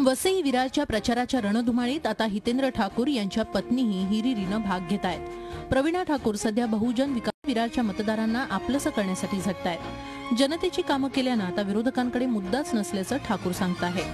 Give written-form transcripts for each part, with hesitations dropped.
वसई विरारच्या प्रचाराच्या रणधुमाळीत आता हितेंद्र ठाकूर यांच्या पत्नीही हिरिरीनं भाग घेत आहेत। प्रवीणा ठाकूर सध्या बहुजन विकास विरारच्या मतदारांना आपलंसं करण्यासाठी झटतायत। जनतेची कामं केल्यानं आता विरोधकांकडे मुद्दाच नसल्याचं ठाकूर सांगताहेत।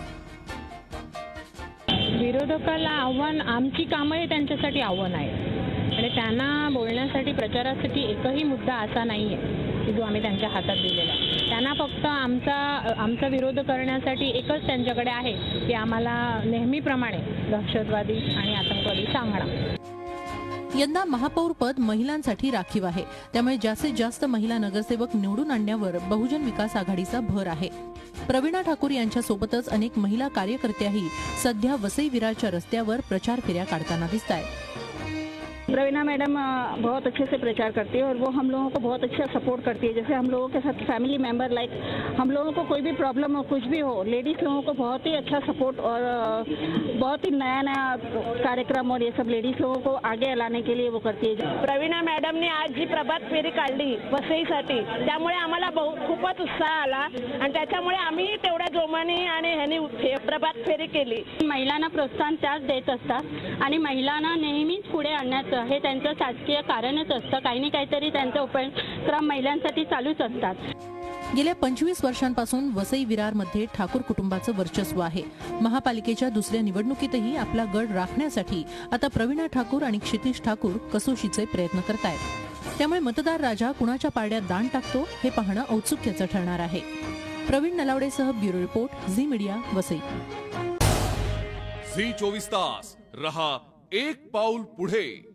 विरोधकाला आव्हान आमची कामं त्यांच्यासाठी आव्हान आहे आणि त्यांना बोलण्यासाठी प्रचारासाठी एकही मुद्दा असा नाहीये की जो आम्ही त्यांच्या हातात दिलेला आहे। त्यांना फक्त आमचा विरोध करण्यासाठी एकच त्यांच्याकडे आहे की आम्हाला नेहमीप्रमाणे दहशतवादी आणि आतंकवादी सांगणं। यंदा महापौर पद महिलांसाठी राखीव आहे, त्यामुळे जास्तीत जास्त महिला नगरसेवक निवडून आणण्यावर बहुजन विकास आघाडीचा भर आहे। प्रवीणा ठाकूर यांच्यासोबतच अनेक महिला कार्यकर्त्याही सध्या वसई विरारच्या रस्त्यावर प्रचार फेऱ्या काढताना दिसतायत। प्रवीणा मैडम बहुत अच्छे से प्रचार करती है और वो हम लोगों को बहुत अच्छा सपोर्ट करती है। जैसे हम लोगों के साथ फैमिली मेंबर लाइक हम लोगों को कोई भी प्रॉब्लम हो कुछ भी हो, लेडीज लोगों को बहुत ही अच्छा सपोर्ट और बहुत ही नया नया कार्यक्रम और ये सब लेडीज लोगों को आगे लाने के लिए वो करती है। प्रवीणा मॅडमने आज जी प्रभात फेरी काढली वसईसाठी त्यामुळे आम्हाला खूपच उत्साह आला आणि त्याच्यामुळे आम्ही तेवढ्या जोमाने आणि ह्यानी प्रभात फेरी केली। महिलांना प्रोत्साहन त्याच देत असतात आणि महिलांना नेहमीच पुढे आणण्याचं हे त्यांचं शासकीय कारणच असतं। काही ना काहीतरी त्यांचे उपक्रम महिलांसाठी चालूच असतात। गेल्या 25 वर्षांपासून वसई विरारमध्ये ठाकूर कुटुंबाचं वर्चस्व आहे। महापालिकेच्या दुसऱ्या निवडणुकीतही आपला गड राखण्यासाठी आता प्रवीणा ठाकूर आणि क्षितिज ठाकूर कसोशीचे प्रयत्न करतायत। त्यामुळे मतदार राजा कुणाच्या पारड्यात दान टाकतो हे पाहणं औत्सुक्याचं ठरणार आहे। प्रवीण नलावडेसह bureau report Zee media Vasai. Zee 24 तास रहा एक पाऊल पुढे।